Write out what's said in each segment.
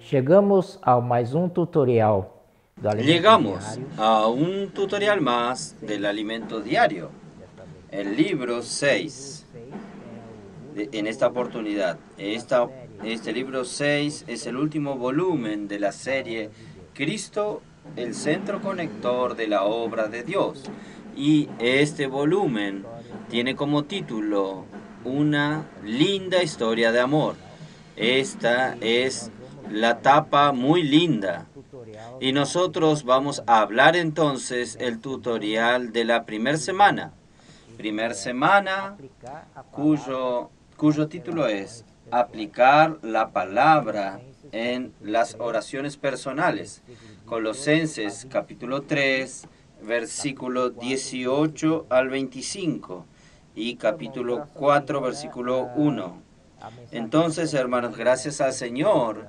Chegamos a mais tutorial do alimento Llegamos diário. a un tutorial más del alimento diario, el libro 6. En esta oportunidad, este libro 6 es el último volumen de la serie Cristo, el centro conector de la obra de Dios. Y este volumen tiene como título Una linda historia de amor. Esta es la tapa muy linda. Y nosotros vamos a hablar entonces el tutorial de la primera semana. Primer semana cuyo título es Aplicar la palabra en las oraciones personales. Colosenses capítulo 3, versículo 18 al 25 y capítulo 4, versículo 1. Entonces, hermanos, gracias al Señor,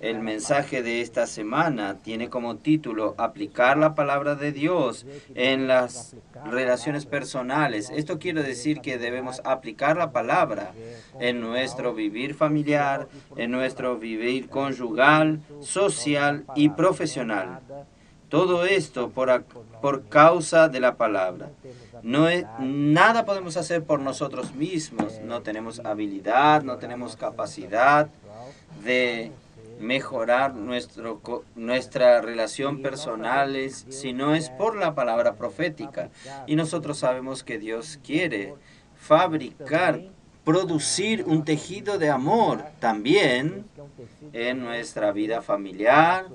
el mensaje de esta semana tiene como título Aplicar la palabra de Dios en las relaciones personales. Esto quiere decir que debemos aplicar la palabra en nuestro vivir familiar, en nuestro vivir conyugal, social y profesional. Todo esto por causa de la palabra. Nada podemos hacer por nosotros mismos. No tenemos habilidad, no tenemos capacidad de mejorar nuestra relación personal si no es por la palabra profética. Y nosotros sabemos que Dios quiere fabricar, producir un tejido de amor también en nuestra vida familiar.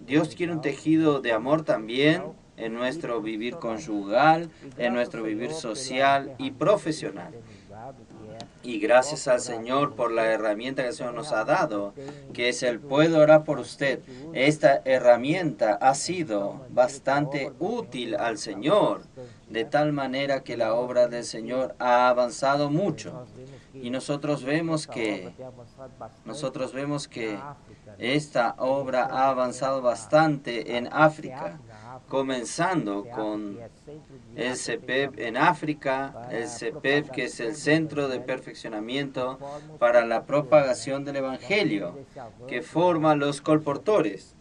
Dios quiere un tejido de amor también en nuestro vivir conyugal, en nuestro vivir social y profesional. Y gracias al Señor por la herramienta que el Señor nos ha dado, que es el puedo orar por usted. Esta herramienta ha sido bastante útil al Señor, de tal manera que la obra del Señor ha avanzado mucho. Y nosotros vemos que esta obra ha avanzado bastante en África, comenzando con el CEPEP en África, el CEPEP que es el Centro de Perfeccionamiento para la Propagación del Evangelio, que forma los colportores.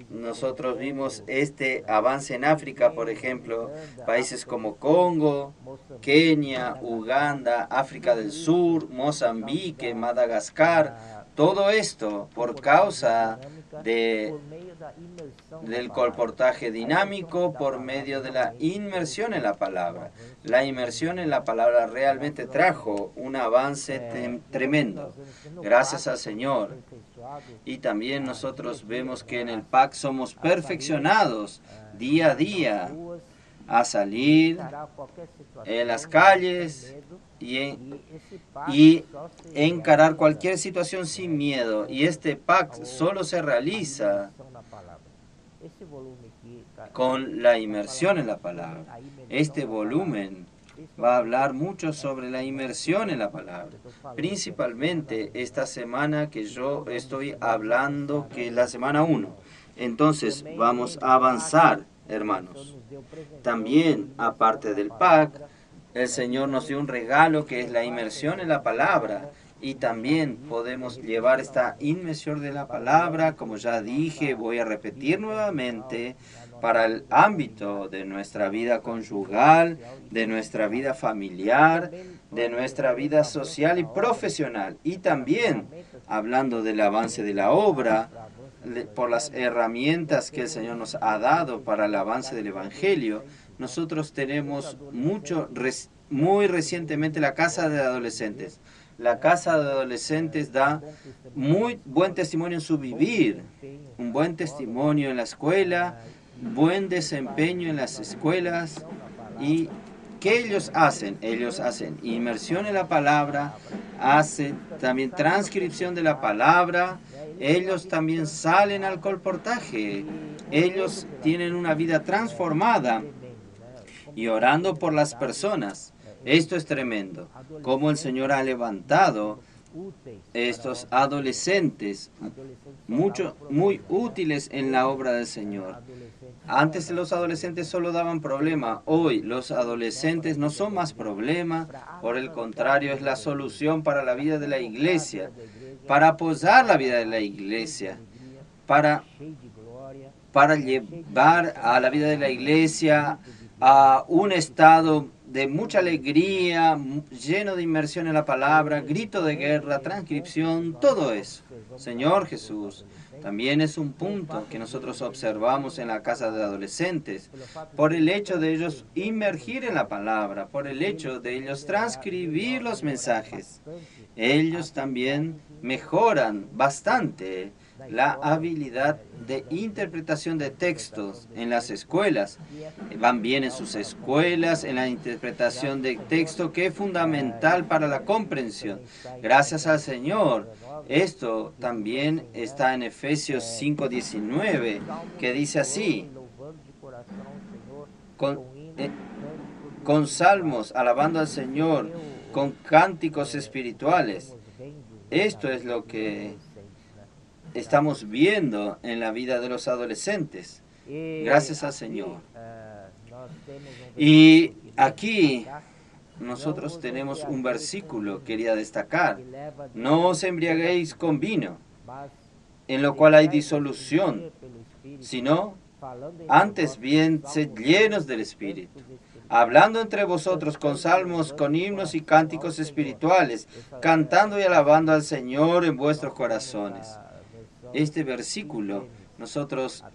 Nosotros vimos este avance en África, por ejemplo, países como Congo, Kenia, Uganda, África del Sur, Mozambique, Madagascar. Todo esto por causa del colportaje dinámico por medio de la inmersión en la palabra. La inmersión en la palabra realmente trajo un avance tremendo. Gracias al Señor. Y también nosotros vemos que en el PAC somos perfeccionados día a día a salir en las calles y encarar cualquier situación sin miedo. Y este PAC solo se realiza con la inmersión en la palabra. Este volumen va a hablar mucho sobre la inmersión en la palabra. Principalmente esta semana que yo estoy hablando, que es la semana 1. Entonces vamos a avanzar, hermanos. También, aparte del PAC, el Señor nos dio un regalo que es la inmersión en la palabra. Y también podemos llevar esta inmersión de la palabra, como ya dije, voy a repetir nuevamente, para el ámbito de nuestra vida conyugal, de nuestra vida familiar, de nuestra vida social y profesional. Y también, hablando del avance de la obra, por las herramientas que el Señor nos ha dado para el avance del Evangelio, nosotros tenemos muy recientemente la Casa de Adolescentes. La Casa de Adolescentes da muy buen testimonio en su vivir, un buen testimonio en la escuela, buen desempeño en las escuelas. ¿Y qué ellos hacen? Ellos hacen inmersión en la palabra, hacen también transcripción de la palabra, ellos también salen al colportaje, ellos tienen una vida transformada y orando por las personas. Esto es tremendo, cómo el Señor ha levantado estos adolescentes, muy útiles en la obra del Señor. Antes los adolescentes solo daban problema, hoy los adolescentes no son más problema, por el contrario es la solución para la vida de la iglesia, para apoyar la vida de la iglesia, para llevar a la vida de la iglesia a un estado de mucha alegría, lleno de inmersión en la palabra, grito de guerra, transcripción, todo eso. Señor Jesús, también es un punto que nosotros observamos en la casa de adolescentes, por el hecho de ellos inmergir en la palabra, por el hecho de ellos transcribir los mensajes. Ellos también mejoran bastante la habilidad de interpretación de textos en las escuelas. Van bien en sus escuelas, en la interpretación de texto, que es fundamental para la comprensión. Gracias al Señor. Esto también está en Efesios 5:19, que dice así: con salmos, alabando al Señor, con cánticos espirituales. Esto es lo que estamos viendo en la vida de los adolescentes. Gracias al Señor. Y aquí nosotros tenemos un versículo, quería destacar: no os embriaguéis con vino, en lo cual hay disolución, sino antes bien sed llenos del Espíritu, hablando entre vosotros con salmos, con himnos y cánticos espirituales, cantando y alabando al Señor en vuestros corazones. Este versículo nosotros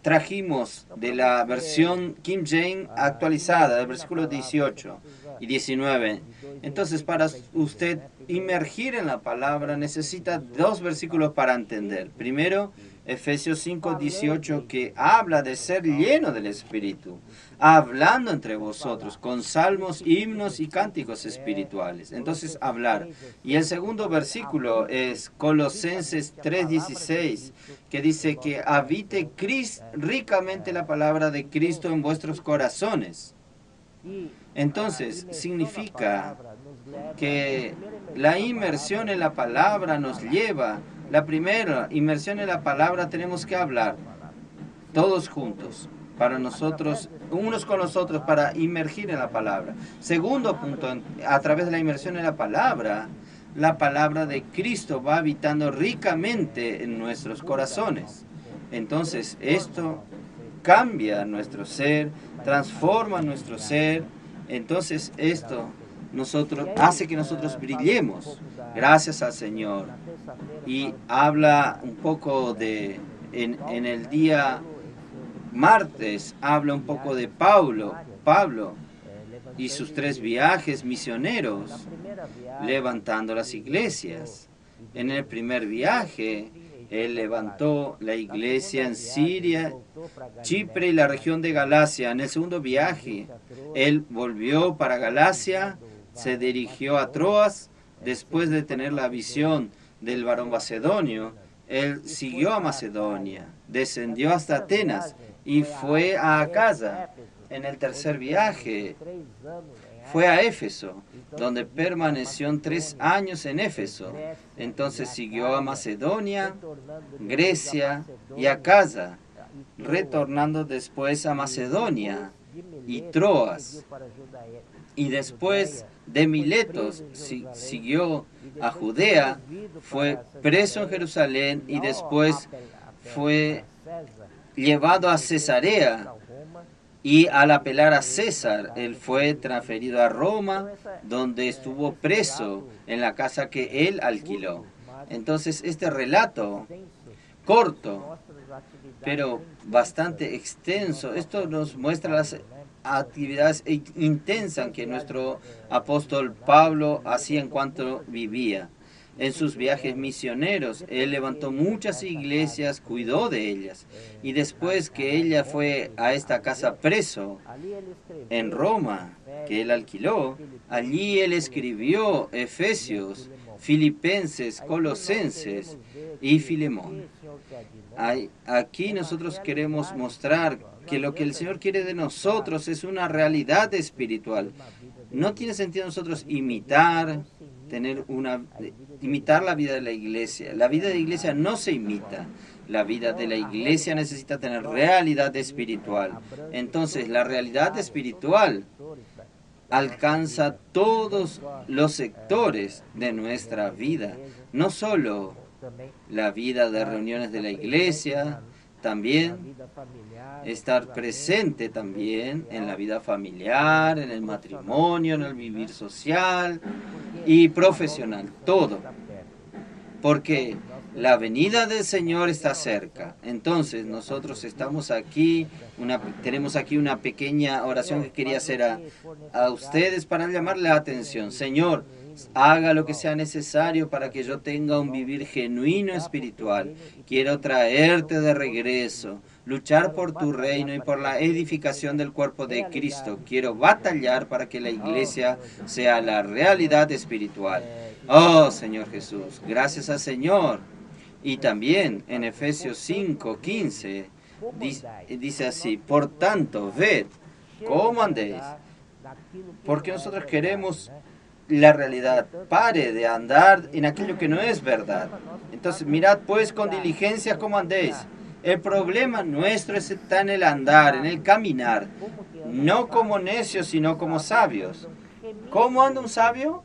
trajimos de la versión King James actualizada, del versículo 18 y 19. Entonces, para usted inmergir en la palabra, necesita dos versículos para entender. Primero, Efesios 5:18, que habla de ser lleno del Espíritu, hablando entre vosotros con salmos, himnos y cánticos espirituales. Entonces, hablar. Y el segundo versículo es Colosenses 3:16, que dice que habite ricamente la palabra de Cristo en vuestros corazones. Entonces, significa que la inmersión en la palabra nos lleva. La primera inmersión en la palabra, tenemos que hablar todos juntos, para nosotros, unos con los otros, para inmergir en la palabra. Segundo punto, a través de la inmersión en la palabra de Cristo va habitando ricamente en nuestros corazones. Entonces, esto cambia nuestro ser, transforma nuestro ser. Entonces, esto hace que nosotros brillemos. Gracias al Señor. Y habla un poco en el día martes, habla un poco de Pablo y sus 3 viajes misioneros, levantando las iglesias. En el primer viaje, él levantó la iglesia en Siria, Chipre y la región de Galacia. En el segundo viaje, él volvió para Galacia, se dirigió a Troas. Después de tener la visión del varón macedonio, él siguió a Macedonia, descendió hasta Atenas y fue a Acaya. En el tercer viaje fue a Éfeso, donde permaneció 3 años en Éfeso. Entonces siguió a Macedonia, Grecia y Acaya, retornando después a Macedonia y Troas. Y después de Miletos siguió a Judea, fue preso en Jerusalén y después fue llevado a Cesarea. Y al apelar a César, él fue transferido a Roma, donde estuvo preso en la casa que él alquiló. Entonces, este relato corto, pero bastante extenso, esto nos muestra las actividades intensas que nuestro apóstol Pablo hacía en cuanto vivía. En sus viajes misioneros, él levantó muchas iglesias, cuidó de ellas. Y después que ella fue a esta casa preso en Roma, que él alquiló, allí él escribió Efesios, Filipenses, Colosenses y Filemón. Aquí nosotros queremos mostrar que lo que el Señor quiere de nosotros es una realidad espiritual. No tiene sentido nosotros imitar la vida de la iglesia. La vida de la iglesia no se imita. La vida de la iglesia necesita tener realidad espiritual. Entonces, la realidad espiritual alcanza todos los sectores de nuestra vida, no solo la vida de reuniones de la iglesia, también estar presente también en la vida familiar, en el matrimonio, en el vivir social y profesional, todo. Porque la venida del Señor está cerca. Entonces nosotros estamos aquí, tenemos aquí una pequeña oración que quería hacer a ustedes para llamarle la atención. Señor, haga lo que sea necesario para que yo tenga un vivir genuino espiritual. Quiero traerte de regreso, luchar por tu reino y por la edificación del cuerpo de Cristo. Quiero batallar para que la iglesia sea la realidad espiritual. Oh, Señor Jesús, gracias al Señor. Y también en Efesios 5:15 dice así: por tanto, ved cómo andéis, porque nosotros queremos la realidad. Pare de andar en aquello que no es verdad. Entonces, mirad pues con diligencia cómo andéis. El problema nuestro está en el andar, en el caminar, no como necios, sino como sabios. ¿Cómo anda un sabio?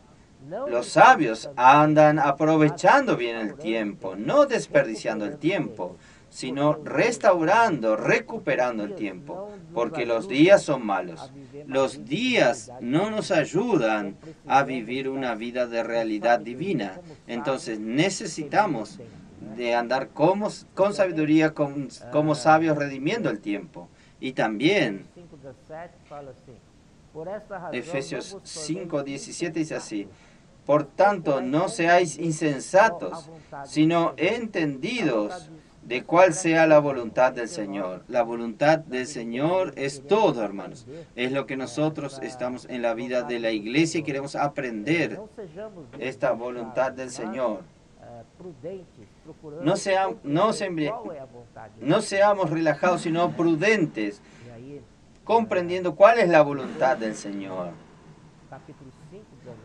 Los sabios andan aprovechando bien el tiempo, no desperdiciando el tiempo, sino restaurando, recuperando el tiempo, porque los días son malos. Los días no nos ayudan a vivir una vida de realidad divina. Entonces necesitamos de andar con sabiduría, como sabios, redimiendo el tiempo. Y también Efesios 5:17 dice así: por tanto, no seáis insensatos, sino entendidos de cuál sea la voluntad del Señor. La voluntad del Señor es todo, hermanos. Es lo que nosotros estamos en la vida de la iglesia y queremos aprender, esta voluntad del Señor. No seamos relajados, sino prudentes, comprendiendo cuál es la voluntad del Señor.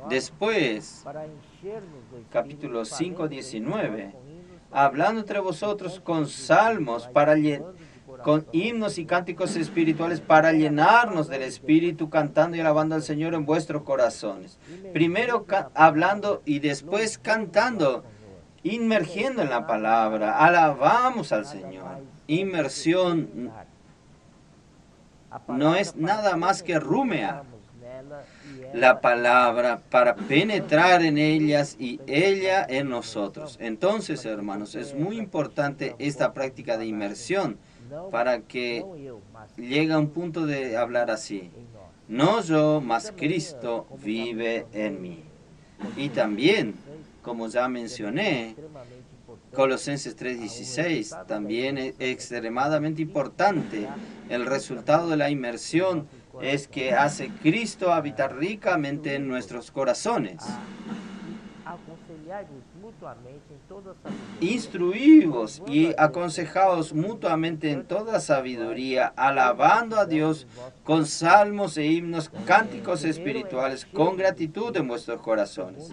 Después, capítulo 5:19, hablando entre vosotros con salmos, con himnos y cánticos espirituales para llenarnos del Espíritu, cantando y alabando al Señor en vuestros corazones. Primero hablando y después cantando, inmergiendo en la palabra, alabamos al Señor. Inmersión no es nada más que rumear la palabra para penetrar en ellas y ella en nosotros. Entonces, hermanos, es muy importante esta práctica de inmersión para que llegue a un punto de hablar así: no yo, mas Cristo vive en mí. Y también, como ya mencioné, Colosenses 3:16 también es extremadamente importante. El resultado de la inmersión es que hace Cristo habitar ricamente en nuestros corazones. Instruíos y aconsejaos mutuamente en toda sabiduría, alabando a Dios con salmos e himnos, cánticos espirituales, con gratitud en vuestros corazones.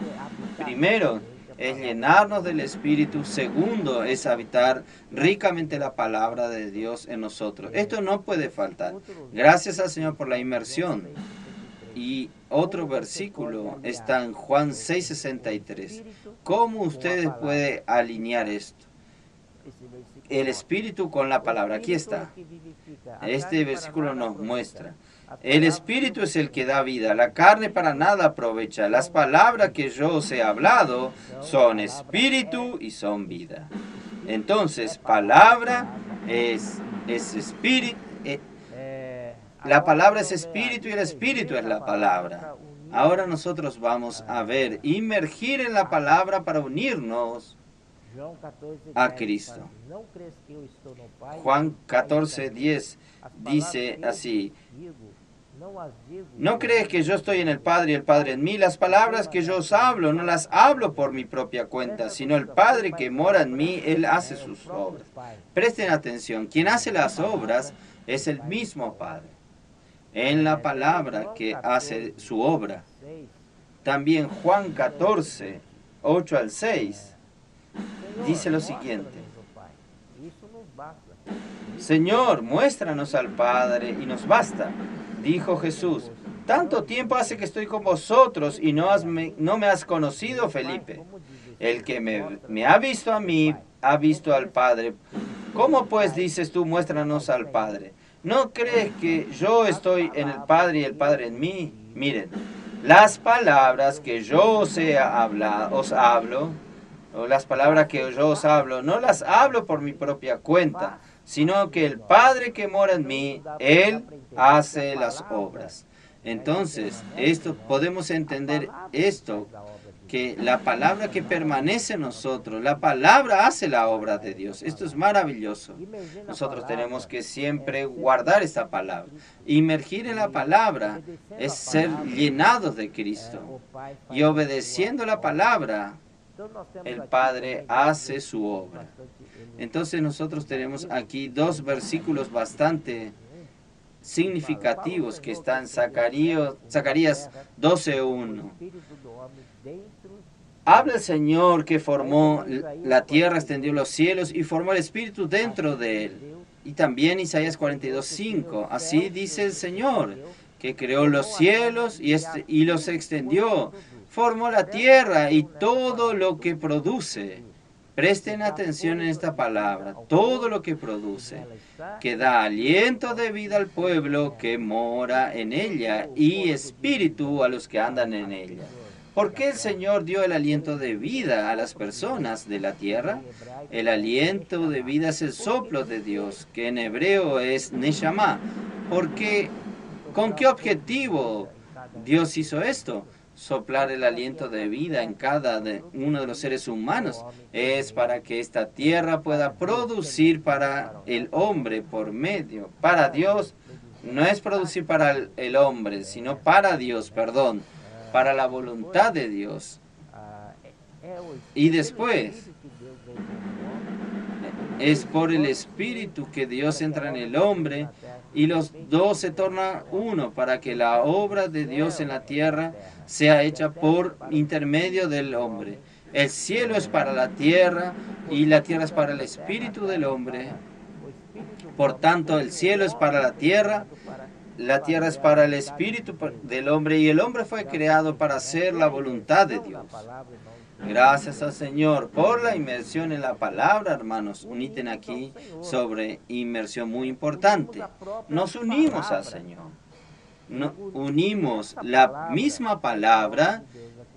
Primero es llenarnos del Espíritu. Segundo es habitar ricamente la palabra de Dios en nosotros. Esto no puede faltar. Gracias al Señor por la inmersión. Y otro versículo está en Juan 6:63. ¿Cómo ustedes pueden alinear esto? El Espíritu con la palabra. Aquí está. Este versículo nos muestra: el Espíritu es el que da vida, la carne para nada aprovecha. Las palabras que yo os he hablado son espíritu y son vida. Entonces, palabra es espíritu. La palabra es espíritu y el espíritu es la palabra. Ahora nosotros vamos a ver, inmergir en la palabra para unirnos a Cristo. Juan 14:10 dice así: ¿no crees que yo estoy en el Padre y el Padre en mí? Las palabras que yo os hablo, no las hablo por mi propia cuenta, sino el Padre que mora en mí, Él hace sus obras. Presten atención, quien hace las obras es el mismo Padre. en la palabra que hace su obra. También Juan 14, 8 al 6, dice lo siguiente: Señor, muéstranos al Padre y nos basta. Dijo Jesús: tanto tiempo hace que estoy con vosotros y no me has conocido, Felipe. El que me ha visto a mí, ha visto al Padre. ¿Cómo pues dices tú, muéstranos al Padre? ¿No crees que yo estoy en el Padre y el Padre en mí? Miren, las palabras que yo os hablo, o las palabras que yo os hablo, no las hablo por mi propia cuenta, sino que el Padre que mora en mí, Él hace las obras. Entonces, podemos entender esto, que la palabra que permanece en nosotros, la palabra hace la obra de Dios. Esto es maravilloso. Nosotros tenemos que siempre guardar esta palabra. Inmergir en la palabra es ser llenados de Cristo. Y obedeciendo la palabra, el Padre hace su obra. Entonces nosotros tenemos aquí dos versículos bastante significativos que están en Zacarías 12:1. Habla el Señor que formó la tierra, extendió los cielos y formó el Espíritu dentro de él. Y también Isaías 42:5. Así dice el Señor, que creó los cielos y los extendió. Formó la tierra y todo lo que produce. Presten atención en esta palabra, todo lo que produce, que da aliento de vida al pueblo que mora en ella y espíritu a los que andan en ella. ¿Por qué el Señor dio el aliento de vida a las personas de la tierra? El aliento de vida es el soplo de Dios, que en hebreo es Neshama. ¿Con qué objetivo Dios hizo esto? Soplar el aliento de vida en cada uno de los seres humanos es para que esta tierra pueda producir para el hombre para Dios. No es producir para el hombre, sino para Dios, para la voluntad de Dios. Y después es por el Espíritu que Dios entra en el hombre y los dos se tornan uno para que la obra de Dios en la tierra sea hecha por intermedio del hombre. El cielo es para la tierra y la tierra es para el espíritu del hombre. Por tanto, el cielo es para la tierra es para el espíritu del hombre y el hombre fue creado para hacer la voluntad de Dios. Gracias al Señor por la inmersión en la palabra, hermanos. Uniten aquí sobre inmersión muy importante. Nos unimos al Señor. Unimos la misma palabra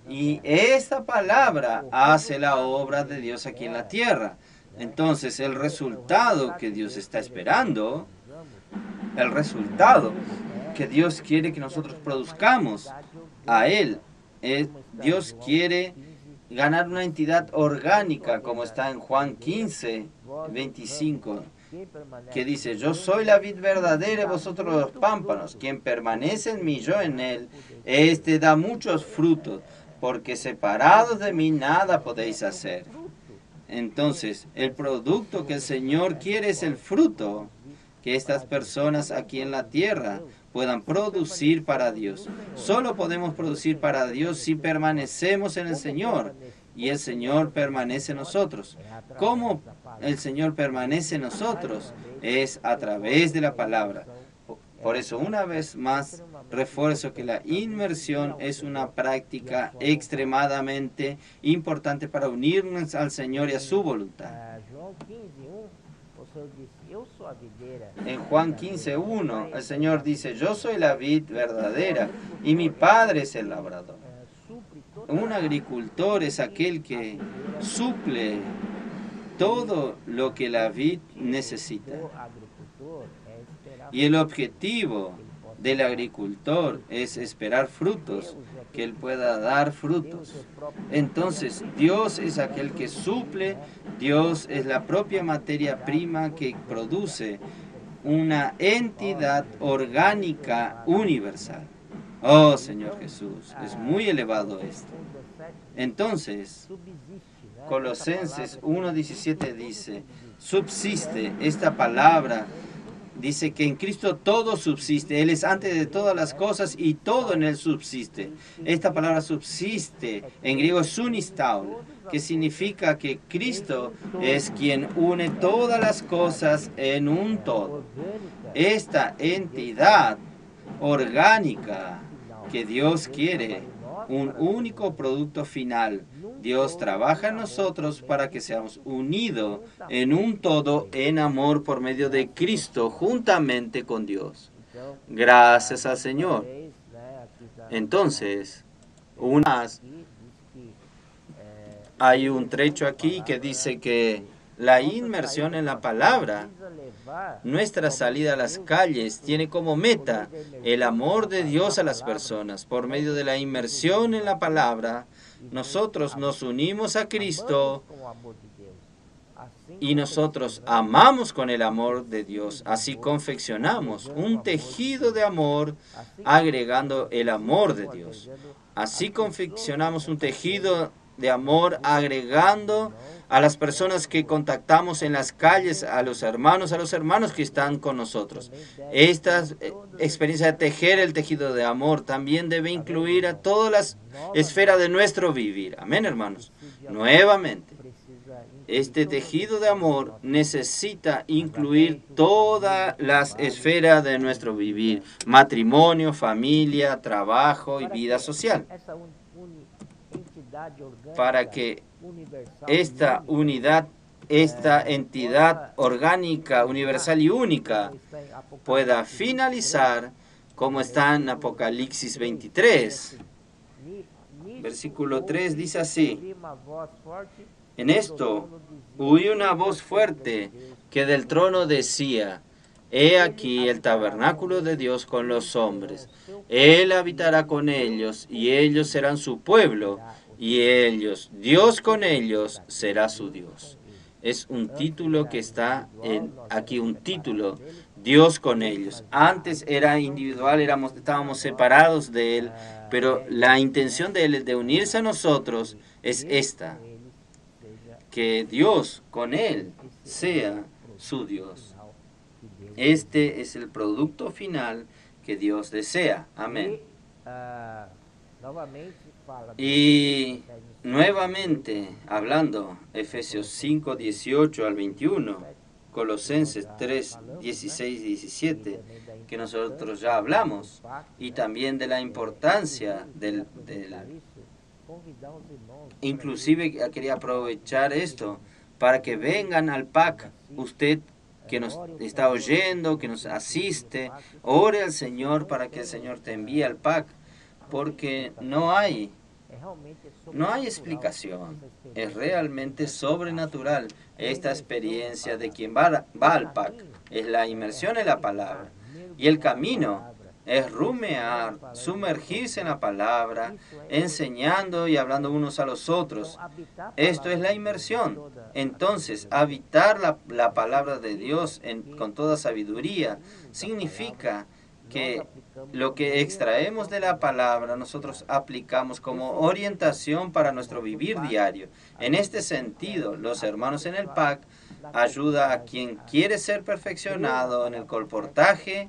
y esta palabra hace la obra de Dios aquí en la tierra. Entonces el resultado que Dios está esperando, el resultado que Dios quiere que nosotros produzcamos a Él, Dios quiere ganar una entidad orgánica, como está en Juan 15:25. Que dice: yo soy la vid verdadera y vosotros los pámpanos. Quien permanece en mí, yo en él, este da muchos frutos, porque separados de mí nada podéis hacer. Entonces, el producto que el Señor quiere es el fruto que estas personas aquí en la tierra puedan producir para Dios. Solo podemos producir para Dios si permanecemos en el Señor y el Señor permanece en nosotros. ¿Cómo el Señor permanece en nosotros? Es a través de la palabra. Por eso, una vez más, refuerzo que la inmersión es una práctica extremadamente importante para unirnos al Señor y a su voluntad. En Juan 15:1, el Señor dice: yo soy la vid verdadera y mi Padre es el labrador. Un agricultor es aquel que suple todo lo que la vid necesita. Y el objetivo del agricultor es esperar frutos, que él pueda dar frutos. Entonces, Dios es aquel que suple, Dios es la propia materia prima que produce una entidad orgánica universal. Oh, Señor Jesús, es muy elevado esto. Entonces, Colosenses 1:17 dice: subsiste esta palabra dice que en Cristo todo subsiste. Él es antes de todas las cosas y todo en Él subsiste. Esta palabra subsiste en griego es sunistao, que significa que Cristo es quien une todas las cosas en un todo. Esta entidad orgánica que Dios quiere, un único producto final. Dios trabaja en nosotros para que seamos unidos en un todo en amor por medio de Cristo juntamente con Dios. Gracias al Señor. Entonces, hay un trecho aquí que dice que la inmersión en la palabra, nuestra salida a las calles, tiene como meta el amor de Dios a las personas. Por medio de la inmersión en la palabra, nosotros nos unimos a Cristo y nosotros amamos con el amor de Dios. Así confeccionamos un tejido de amor agregando el amor de Dios. Así confeccionamos un tejido de amor agregando a las personas que contactamos en las calles, a los hermanos que están con nosotros. Esta experiencia de tejer el tejido de amor también debe incluir a todas las esferas de nuestro vivir. Amén, hermanos. Nuevamente, este tejido de amor necesita incluir todas las esferas de nuestro vivir: matrimonio, familia, trabajo y vida social. Para que esta unidad, esta entidad orgánica, universal y única pueda finalizar como está en Apocalipsis 23. Versículo 3 dice así: en esto oí una voz fuerte que del trono decía: he aquí el tabernáculo de Dios con los hombres. Él habitará con ellos, y ellos serán su pueblo, y ellos, Dios con ellos, será su Dios. Es un título que está aquí, un título, Dios con ellos. Antes era individual, estábamos separados de Él, pero la intención de Él de unirse a nosotros es esta: que Dios con Él sea su Dios. Este es el producto final que Dios desea. Amén. Y nuevamente, hablando, Efesios 5, 18 al 21, Colosenses 3, 16 y 17, que nosotros ya hablamos, y también de la importancia inclusive quería aprovechar esto para que vengan al PAC. Usted que nos está oyendo, que nos asiste, ore al Señor para que el Señor te envíe al PAC, porque no hay explicación. Es realmente sobrenatural esta experiencia de quien va al PAC. Es la inmersión en la palabra. Y el camino es rumear, sumergirse en la palabra, enseñando y hablando unos a los otros. Esto es la inmersión. Entonces, habitar la palabra de Dios con toda sabiduría significa que lo que extraemos de la palabra nosotros aplicamos como orientación para nuestro vivir diario. En este sentido, los hermanos en el PAC ayuda a quien quiere ser perfeccionado en el colportaje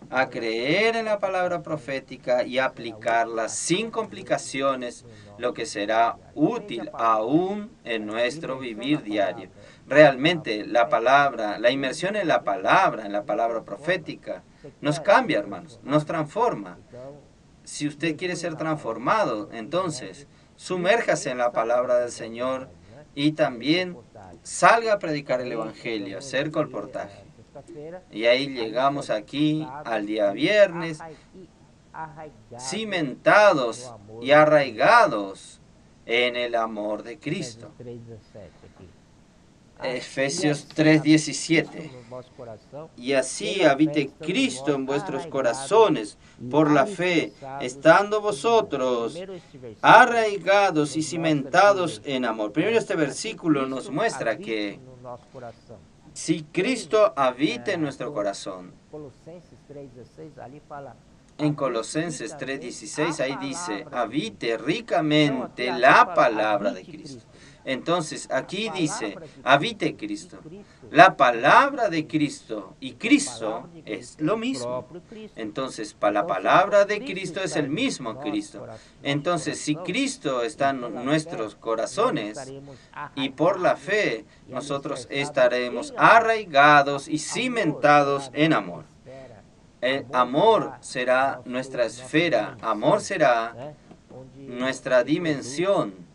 a creer en la palabra profética y aplicarla sin complicaciones, lo que será útil aún en nuestro vivir diario. Realmente la inmersión en la palabra profética, nos cambia, hermanos, nos transforma. Si usted quiere ser transformado, entonces sumérjase en la palabra del Señor y también salga a predicar el Evangelio, hacer colportaje. Y ahí llegamos aquí al día viernes, cimentados y arraigados en el amor de Cristo. Efesios 3:17. Y así habite Cristo en vuestros corazones por la fe, estando vosotros arraigados y cimentados en amor. Primero, este versículo nos muestra que si Cristo habita en nuestro corazón, en Colosenses 3:16 ahí dice: habite ricamente la palabra de Cristo. Entonces, aquí dice, habite Cristo. La palabra de Cristo y Cristo es lo mismo. Entonces, la palabra de Cristo es el mismo Cristo. Entonces, si Cristo está en nuestros corazones y por la fe, nosotros estaremos arraigados y cimentados en amor. El amor será nuestra esfera, amor será nuestra dimensión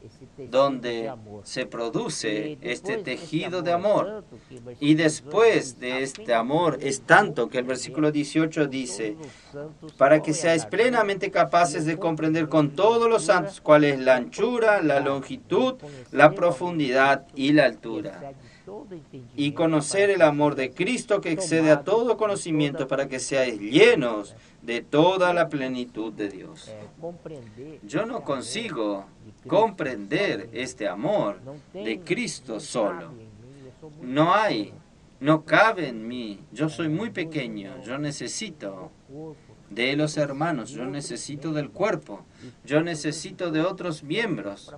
donde se produce este tejido de amor. Y después de este amor es tanto que el versículo 18 dice, para que seáis plenamente capaces de comprender con todos los santos cuál es la anchura, la longitud, la profundidad y la altura. Y conocer el amor de Cristo que excede a todo conocimiento para que seáis llenos de toda la plenitud de Dios. Yo no consigo comprender este amor de Cristo solo. No cabe en mí. Yo soy muy pequeño. Yo necesito de los hermanos. Yo necesito del cuerpo. Yo necesito de otros miembros.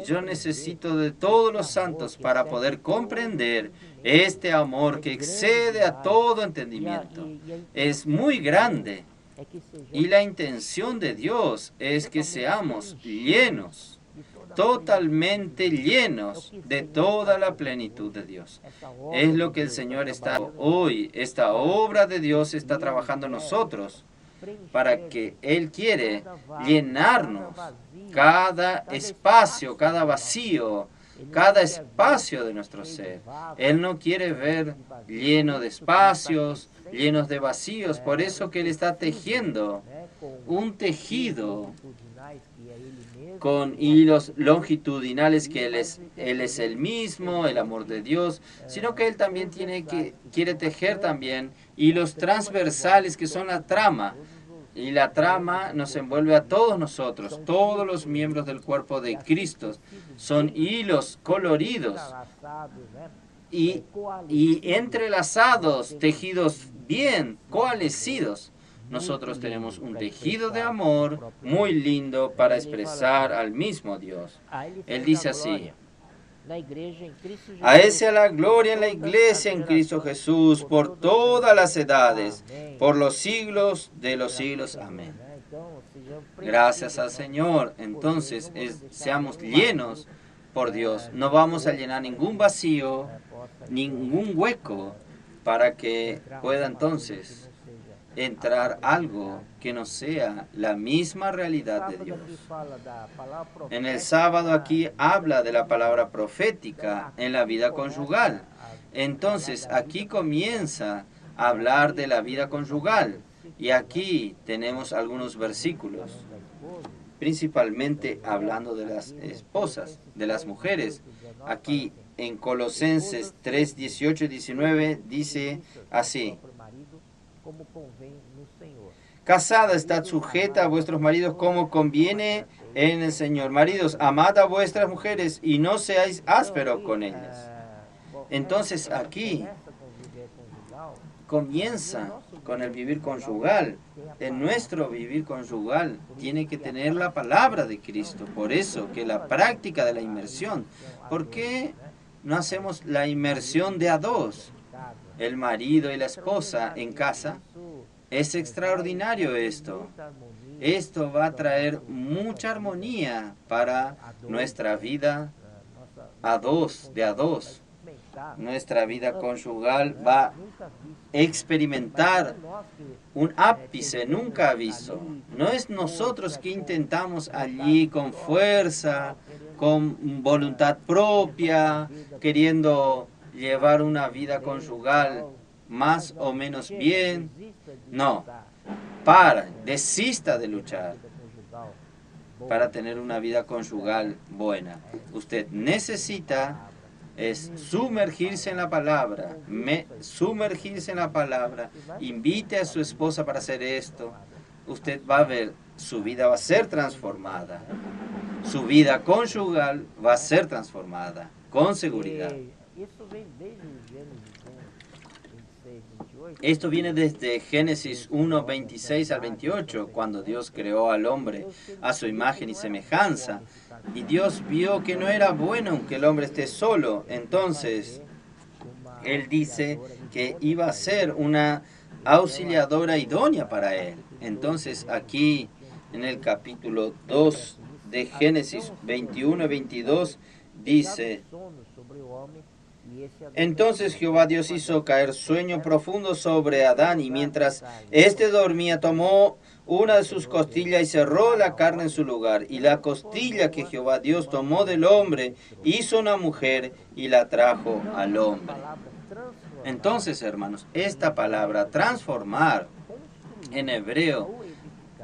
Yo necesito de todos los santos para poder comprender este amor que excede a todo entendimiento. Es muy grande. Y la intención de Dios es que seamos llenos, totalmente llenos de toda la plenitud de Dios. Es lo que el Señor está hoy, esta obra de Dios está trabajando en nosotros para que Él quiere llenarnos cada espacio, cada vacío, cada espacio de nuestro ser. Él no quiere ver lleno de espacios, llenos de vacíos, por eso que Él está tejiendo un tejido con hilos longitudinales que Él es el mismo, el amor de Dios, sino que Él también quiere tejer también hilos transversales que son la trama. Y la trama nos envuelve a todos nosotros, todos los miembros del cuerpo de Cristo. Son hilos coloridos y entrelazados, tejidos bien coalescidos. Nosotros tenemos un tejido de amor muy lindo para expresar al mismo Dios. Él dice así: a Él sea la gloria en la iglesia en Cristo Jesús por todas las edades, por los siglos de los siglos. Amén. Gracias al Señor. Entonces, seamos llenos por Dios. No vamos a llenar ningún vacío, ningún hueco, para que pueda entonces entrar algo que no sea la misma realidad de Dios. En el sábado aquí habla de la palabra profética en la vida conyugal. Entonces aquí comienza a hablar de la vida conyugal. Y aquí tenemos algunos versículos, principalmente hablando de las esposas, de las mujeres. Aquí en Colosenses 3, 18 y 19 dice así: casada, estad sujeta a vuestros maridos como conviene en el Señor. Maridos, amad a vuestras mujeres y no seáis ásperos con ellas. Entonces aquí comienza con el vivir conyugal. En nuestro vivir conyugal tiene que tener la palabra de Cristo. Por eso que la práctica de la inmersión. ¿Por qué no hacemos la inmersión de a dos? El marido y la esposa en casa. Es extraordinario esto. Esto va a traer mucha armonía para nuestra vida a dos, de a dos. Nuestra vida conyugal va a experimentar un ápice nunca visto. No es nosotros que intentamos allí con fuerza, con voluntad propia, queriendo llevar una vida conyugal más o menos bien. No, desista de luchar para tener una vida conyugal buena. Usted necesita sumergirse en la palabra, invite a su esposa para hacer esto. Usted va a ver, su vida va a ser transformada, su vida conyugal va a ser transformada, con seguridad. Esto viene desde Génesis 1, 26 al 28, cuando Dios creó al hombre a su imagen y semejanza. Y Dios vio que no era bueno que el hombre esté solo. Entonces, Él dice que iba a ser una auxiliadora idónea para él. Entonces, aquí en el capítulo 2 de Génesis 21 y 22 dice: entonces Jehová Dios hizo caer sueño profundo sobre Adán, y mientras éste dormía, tomó una de sus costillas y cerró la carne en su lugar. Y la costilla que Jehová Dios tomó del hombre, hizo una mujer y la trajo al hombre. Entonces, hermanos, esta palabra transformar en hebreo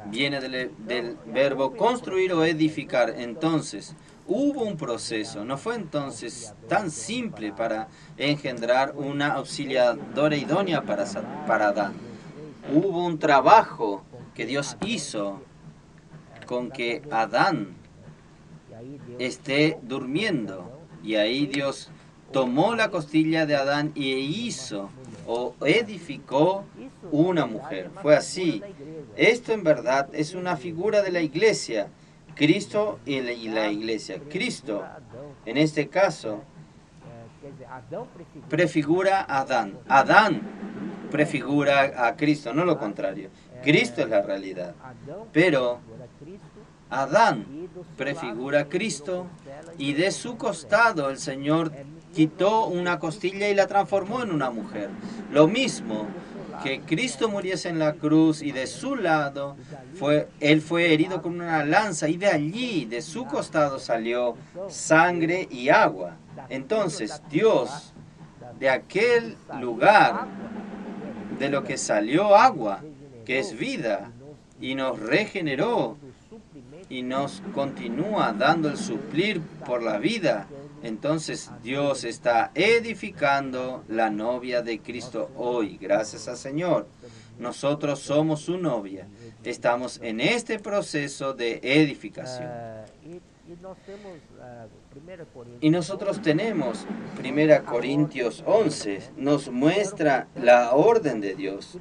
viene del verbo construir o edificar. Entonces, hubo un proceso, no fue entonces tan simple para engendrar una auxiliadora idónea para Adán. Hubo un trabajo que Dios hizo con que Adán esté durmiendo, y ahí Dios tomó la costilla de Adán y hizo o edificó una mujer. Fue así. Esto en verdad es una figura de la iglesia. Cristo y la iglesia. Cristo, en este caso, prefigura a Adán. Adán prefigura a Cristo, no lo contrario. Cristo es la realidad. Pero Adán prefigura a Cristo, y de su costado el Señor quitó una costilla y la transformó en una mujer. Lo mismo que Cristo muriese en la cruz, y de su lado él fue herido con una lanza, y de allí, de su costado, salió sangre y agua. Entonces Dios, de aquel lugar de lo que salió agua, que es vida, y nos regeneró y nos continúa dando el suplir por la vida. Entonces Dios está edificando la novia de Cristo hoy. Gracias al Señor. Nosotros somos su novia. Estamos en este proceso de edificación. Y nosotros tenemos 1 Corintios 11, nos muestra la orden de Dios.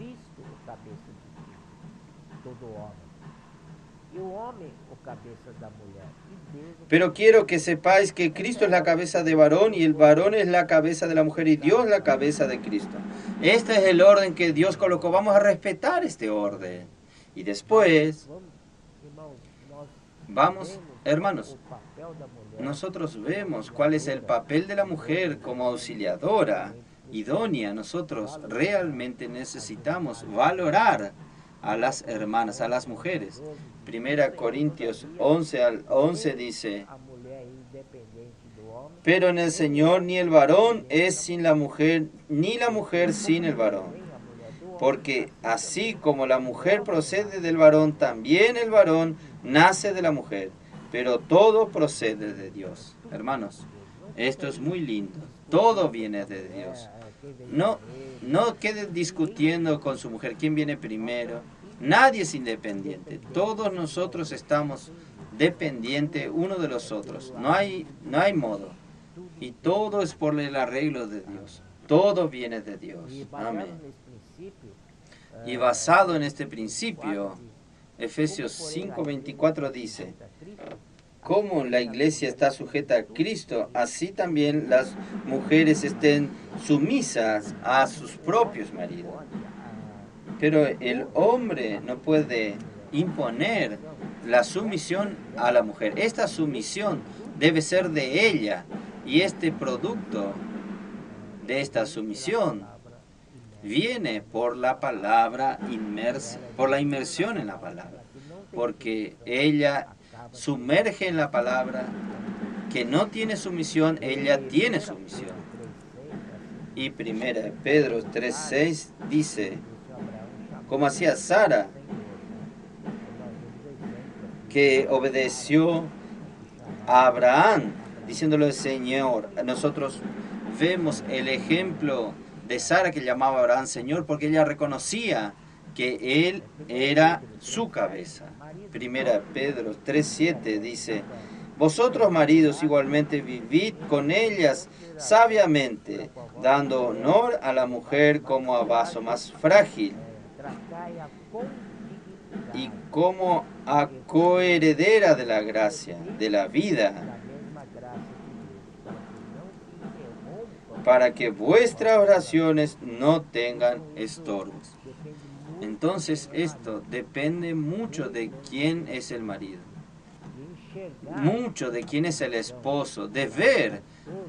Pero quiero que sepáis que Cristo es la cabeza de varón, y el varón es la cabeza de la mujer, y Dios la cabeza de Cristo. Este es el orden que Dios colocó. Vamos a respetar este orden. Y después, vamos, hermanos, nosotros vemos cuál es el papel de la mujer como auxiliadora idónea. Nosotros realmente necesitamos valorar a las hermanas, a las mujeres. 1 Corintios 11 al 11 dice: pero en el Señor ni el varón es sin la mujer, ni la mujer sin el varón. Porque así como la mujer procede del varón, también el varón nace de la mujer. Pero todo procede de Dios. Hermanos, esto es muy lindo. Todo viene de Dios. No queden discutiendo con su mujer quién viene primero. Nadie es independiente. Todos nosotros estamos dependientes uno de los otros. No hay modo. Y todo es por el arreglo de Dios. Todo viene de Dios. Amén. Y basado en este principio, Efesios 5:24 dice: como la iglesia está sujeta a Cristo, así también las mujeres estén sumisas a sus propios maridos. Pero el hombre no puede imponer la sumisión a la mujer. Esta sumisión debe ser de ella, y este producto de esta sumisión viene por la palabra por la inmersión en la palabra, porque ella sumerge en la palabra. Que no tiene sumisión, ella tiene sumisión. Y 1 Pedro 3:6 dice: como hacía Sara, que obedeció a Abraham, diciéndole Señor. Nosotros vemos el ejemplo de Sara, que llamaba a Abraham Señor, porque ella reconocía que él era su cabeza. 1 Pedro 3:7 dice: Vosotros, maridos, igualmente vivid con ellas sabiamente, dando honor a la mujer como a vaso más frágil y como a coheredera de la gracia, de la vida, para que vuestras oraciones no tengan estorbos. Entonces esto depende mucho de quién es el marido, mucho de quién es el esposo, de ver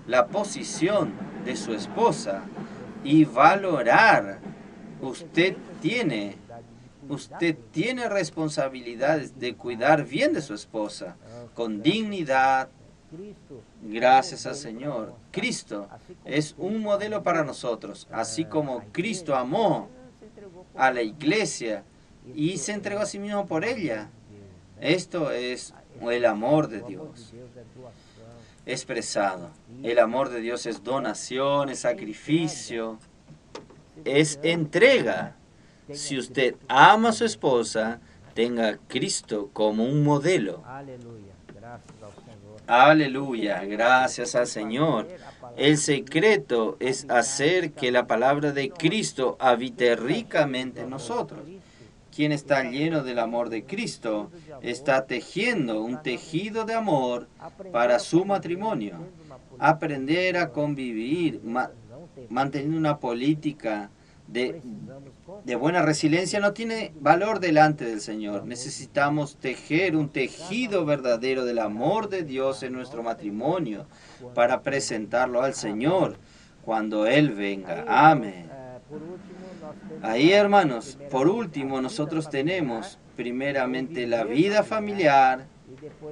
la posición de su esposa y valorar. Usted tiene responsabilidades de cuidar bien de su esposa, con dignidad. Gracias al Señor. Cristo es un modelo para nosotros, así como Cristo amó a la iglesia y se entregó a sí mismo por ella. Esto es el amor de Dios expresado. El amor de Dios es donación, es sacrificio, es entrega. Si usted ama a su esposa, tenga a Cristo como un modelo. Aleluya, gracias al Señor. El secreto es hacer que la palabra de Cristo habite ricamente en nosotros. Quien está lleno del amor de Cristo está tejiendo un tejido de amor para su matrimonio. Aprender a convivir, manteniendo una política de buena resiliencia no tiene valor delante del Señor. Necesitamos tejer un tejido verdadero del amor de Dios en nuestro matrimonio para presentarlo al Señor cuando Él venga. Amén. Ahí, hermanos, por último, nosotros tenemos primeramente la vida familiar,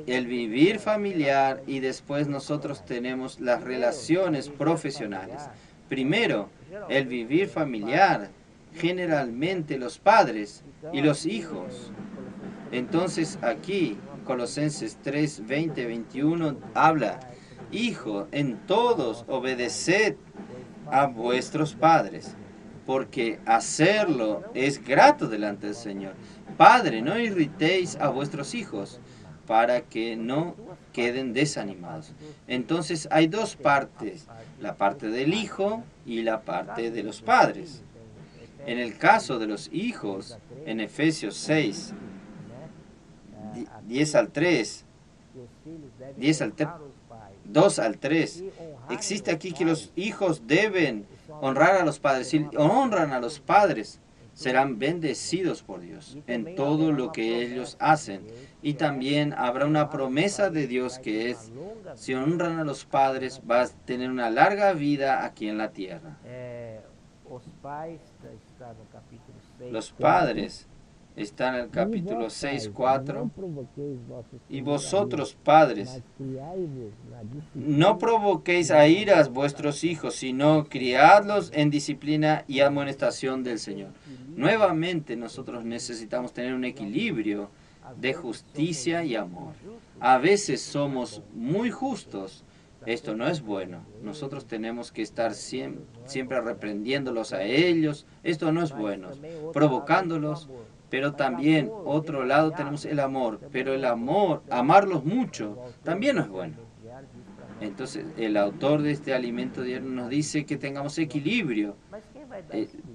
el vivir familiar, y después nosotros tenemos las relaciones profesionales. Primero, el vivir familiar, generalmente los padres y los hijos. Entonces aquí, Colosenses 3, 20, 21, habla: Hijo, en todos obedeced a vuestros padres, porque hacerlo es grato delante del Señor. Padre, no irritéis a vuestros hijos, para que no queden desanimados. Entonces hay dos partes, la parte del hijo y la parte de los padres. En el caso de los hijos, en Efesios 6, 10 al 3, 2 al 3, existe aquí que los hijos deben honrar a los padres. Si honran a los padres, serán bendecidos por Dios en todo lo que ellos hacen. Y también habrá una promesa de Dios que es: si honran a los padres, vas a tener una larga vida aquí en la tierra. Los padres están en el capítulo 6, 4. Y vosotros, padres, no provoquéis a ira a vuestros hijos, sino criadlos en disciplina y amonestación del Señor. Nuevamente nosotros necesitamos tener un equilibrio de justicia y amor. A veces somos muy justos. Esto no es bueno. Nosotros tenemos que estar siempre reprendiéndolos a ellos. Esto no es bueno. Provocándolos. Pero también, otro lado, tenemos el amor. Pero el amor, amarlos mucho, también no es bueno. Entonces, el autor de este alimento diario nos dice que tengamos equilibrio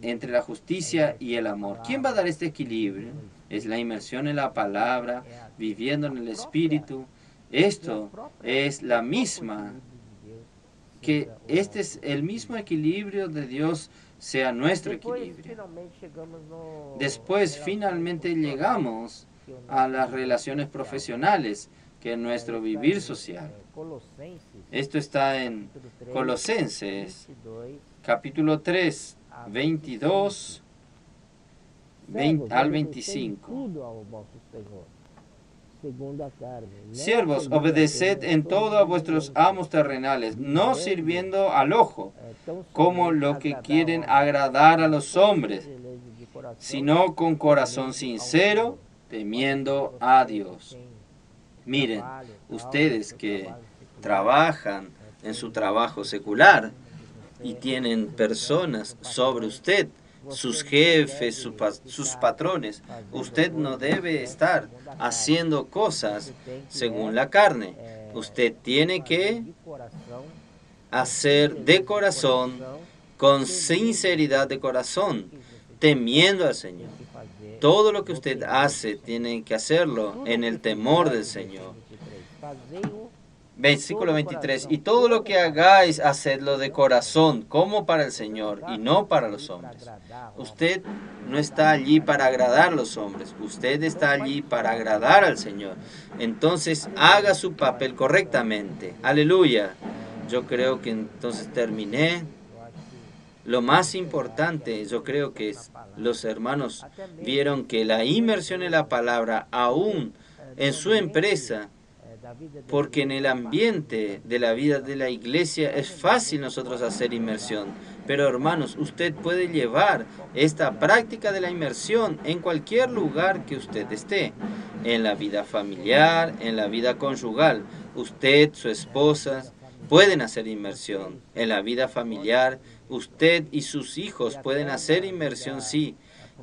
entre la justicia y el amor. ¿Quién va a dar este equilibrio? Es la inmersión en la palabra, viviendo en el Espíritu. Esto es la misma, que este es el mismo equilibrio de Dios, sea nuestro equilibrio. Después, finalmente llegamos a las relaciones profesionales, que es nuestro vivir social. Esto está en Colosenses, capítulo 3, 22 al 25. Siervos, obedeced en todo a vuestros amos terrenales, no sirviendo al ojo, como lo que quieren agradar a los hombres, sino con corazón sincero, temiendo a Dios. Miren, ustedes que trabajan en su trabajo secular y tienen personas sobre usted, sus jefes, sus patrones, usted no debe estar haciendo cosas según la carne, Usted tiene que hacer de corazón, con sinceridad de corazón, temiendo al Señor. Todo lo que usted hace, tiene que hacerlo en el temor del Señor. Versículo 23, y todo lo que hagáis, hacedlo de corazón, como para el Señor, y no para los hombres. Usted no está allí para agradar a los hombres, usted está allí para agradar al Señor. Entonces, haga su papel correctamente. Aleluya. Yo creo que entonces terminé. Lo más importante, yo creo que los hermanos vieron que la inmersión en la palabra, aún en su empresa, porque en el ambiente de la vida de la iglesia es fácil nosotros hacer inmersión. Pero hermanos, usted puede llevar esta práctica de la inmersión en cualquier lugar que usted esté. En la vida familiar, en la vida conyugal. Usted, su esposa, pueden hacer inmersión. En la vida familiar, usted y sus hijos pueden hacer inmersión, sí.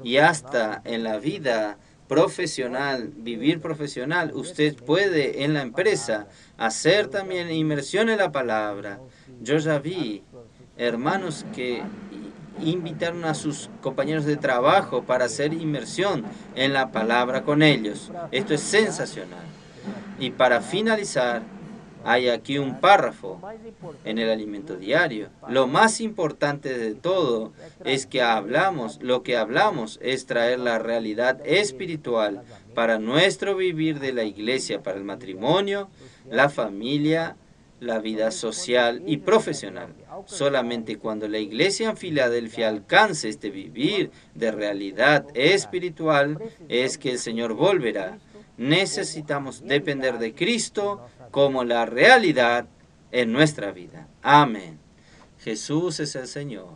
Y hasta en la vida profesional, vivir profesional, usted puede en la empresa hacer también inmersión en la palabra. Yo ya vi hermanos que invitaron a sus compañeros de trabajo para hacer inmersión en la palabra con ellos. Esto es sensacional. Y para finalizar, hay aquí un párrafo en el alimento diario. Lo más importante de todo es que lo que hablamos es traer la realidad espiritual para nuestro vivir de la iglesia, para el matrimonio, la familia, la vida social y profesional. Solamente cuando la iglesia en Filadelfia alcance este vivir de realidad espiritual es que el Señor volverá. Necesitamos depender de Cristo como la realidad en nuestra vida. Amén. Jesús es el Señor.